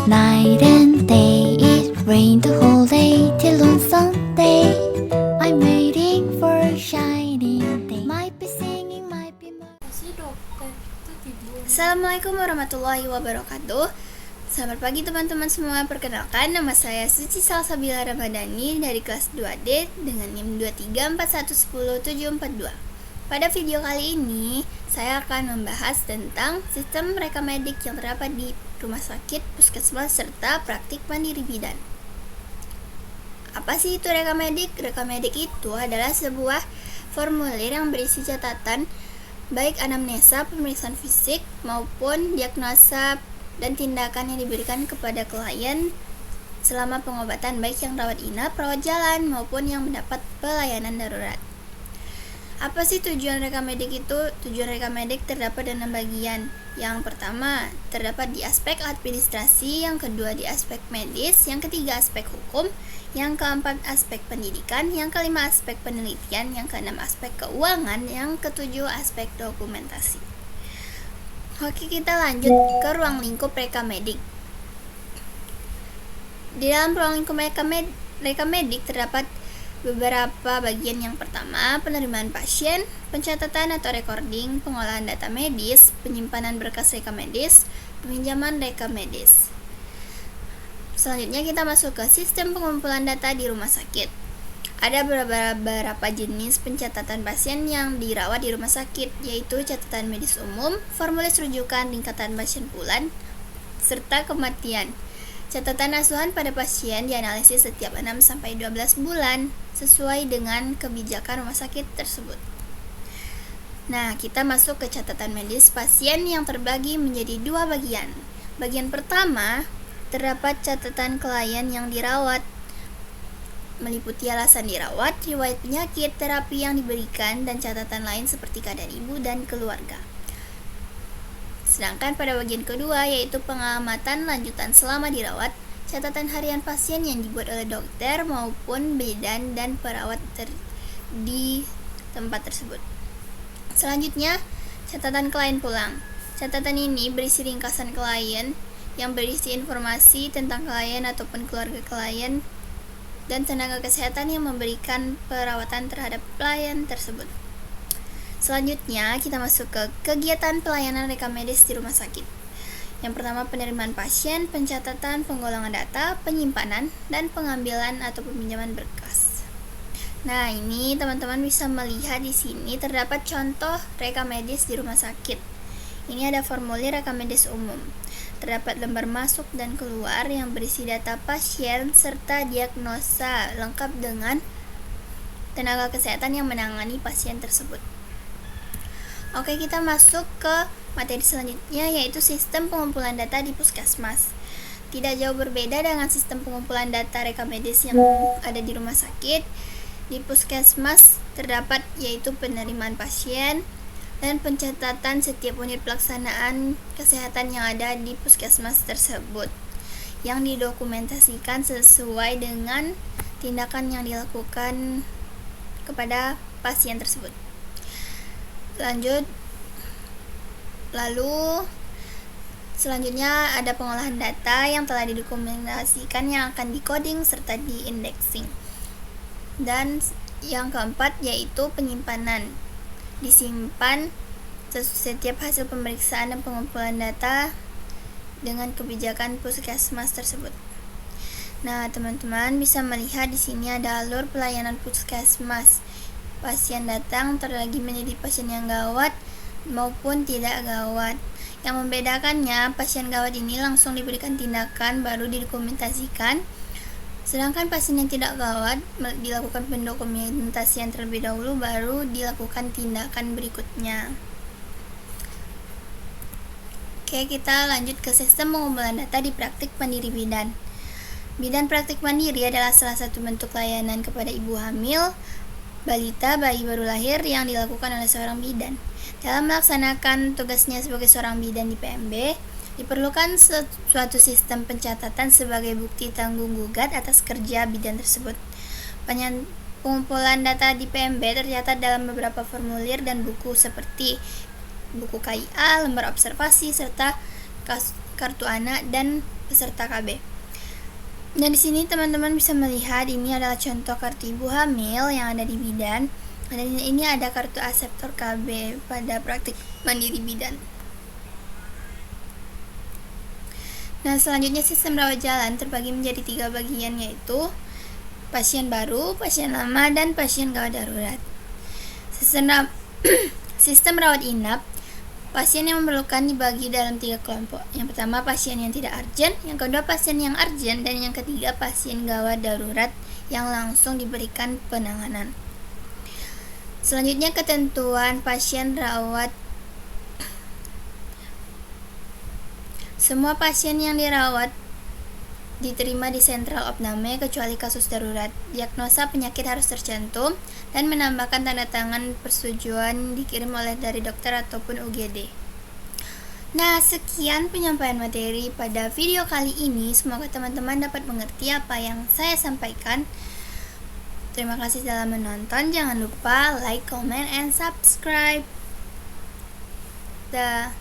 Night and day, it rained the whole day till on Sunday. I'm waiting for a shining day. Might be singing, might be Si dokter itu tidur. Assalamualaikum warahmatullahi wabarakatuh. Selamat pagi teman-teman semua. Perkenalkan, nama saya Suci Salsabila Ramadhani dari kelas 2D dengan NIM 234110742. Pada video kali ini, saya akan membahas tentang sistem reka medik yang terdapat di rumah sakit, puskesmas, serta praktik mandiri bidan. Apa sih itu reka medik? Reka medik itu adalah sebuah formulir yang berisi catatan baik anamnesa, pemeriksaan fisik, maupun diagnosa dan tindakan yang diberikan kepada klien selama pengobatan, baik yang rawat inap, rawat jalan, maupun yang mendapat pelayanan darurat. Apa sih tujuan reka medik itu? Tujuan reka medik terdapat dalam bagian. Yang pertama, terdapat di aspek administrasi, yang kedua di aspek medis, yang ketiga aspek hukum, yang keempat aspek pendidikan, yang kelima aspek penelitian, yang keenam aspek keuangan, yang ketujuh aspek dokumentasi. Oke, kita lanjut ke ruang lingkup reka medik. Di dalam ruang lingkup reka medik terdapat beberapa bagian. Yang pertama, penerimaan pasien, pencatatan atau recording, pengolahan data medis, penyimpanan berkas reka medis, peminjaman reka medis. Selanjutnya kita masuk ke sistem pengumpulan data di rumah sakit. Ada beberapa jenis pencatatan pasien yang dirawat di rumah sakit, yaitu catatan medis umum, formulir rujukan, tingkatan pasien bulan, serta kematian. Catatan asuhan pada pasien dianalisis setiap 6-12 bulan sesuai dengan kebijakan rumah sakit tersebut. Nah, kita masuk ke catatan medis pasien yang terbagi menjadi dua bagian. Bagian pertama, terdapat catatan klien yang dirawat, meliputi alasan dirawat, riwayat penyakit, terapi yang diberikan, dan catatan lain seperti keadaan ibu dan keluarga. Sedangkan pada bagian kedua, yaitu pengamatan lanjutan selama dirawat, catatan harian pasien yang dibuat oleh dokter maupun bidan dan perawat di tempat tersebut. Selanjutnya, catatan klien pulang. Catatan ini berisi ringkasan klien yang berisi informasi tentang klien ataupun keluarga klien dan tenaga kesehatan yang memberikan perawatan terhadap klien tersebut. Selanjutnya, kita masuk ke kegiatan pelayanan reka medis di rumah sakit. Yang pertama, penerimaan pasien, pencatatan, penggolongan data, penyimpanan, dan pengambilan atau peminjaman berkas. Nah, ini teman-teman bisa melihat di sini terdapat contoh reka medis di rumah sakit. Ini ada formulir reka medis umum. Terdapat lembar masuk dan keluar yang berisi data pasien serta diagnosa lengkap dengan tenaga kesehatan yang menangani pasien tersebut. Oke, kita masuk ke materi selanjutnya, yaitu sistem pengumpulan data di puskesmas. Tidak jauh berbeda dengan sistem pengumpulan data reka medis yang ada di rumah sakit. Di puskesmas terdapat yaitu penerimaan pasien dan pencatatan setiap unit pelaksanaan kesehatan yang ada di puskesmas tersebut, yang didokumentasikan sesuai dengan tindakan yang dilakukan kepada pasien tersebut. Lalu selanjutnya ada pengolahan data yang telah didokumentasikan yang akan dikoding serta diindexing. Dan yang keempat yaitu penyimpanan. Disimpan setiap hasil pemeriksaan dan pengumpulan data dengan kebijakan puskesmas tersebut. Nah, teman-teman bisa melihat di sini ada alur pelayanan puskesmas. Pasien datang terbagi menjadi pasien yang gawat maupun tidak gawat. Yang membedakannya, pasien gawat ini langsung diberikan tindakan baru didokumentasikan, sedangkan pasien yang tidak gawat dilakukan pendokumentasian terlebih dahulu baru dilakukan tindakan berikutnya. Oke, kita lanjut ke sistem pengumpulan data di praktik mandiri bidan. Bidan praktik mandiri adalah salah satu bentuk layanan kepada ibu hamil, balita, bayi baru lahir yang dilakukan oleh seorang bidan. Dalam melaksanakan tugasnya sebagai seorang bidan di PMB, diperlukan suatu sistem pencatatan sebagai bukti tanggung gugat atas kerja bidan tersebut. Pengumpulan data di PMB tercatat dalam beberapa formulir dan buku seperti buku KIA, lembar observasi, serta kartu anak, dan peserta KB. Nah, di sini teman-teman bisa melihat ini adalah contoh kartu ibu hamil yang ada di bidan. Dan ini ada kartu aseptor KB pada praktik mandiri bidan. Nah, selanjutnya sistem rawat jalan terbagi menjadi 3 bagian, yaitu pasien baru, pasien lama, dan pasien gawat darurat. Sistem rawat inap, pasien yang memerlukan dibagi dalam 3 kelompok. Yang pertama pasien yang tidak urgent, yang kedua pasien yang urgent, dan yang ketiga pasien gawat darurat yang langsung diberikan penanganan. Selanjutnya ketentuan pasien rawat. Semua pasien yang dirawat diterima di sentral opname kecuali kasus darurat. Diagnosa penyakit harus tercantum dan menambahkan tanda tangan persetujuan dikirim oleh dari dokter ataupun UGD. Nah, sekian penyampaian materi pada video kali ini. Semoga teman-teman dapat mengerti apa yang saya sampaikan. Terima kasih telah menonton. Jangan lupa like, comment, and subscribe. Dah.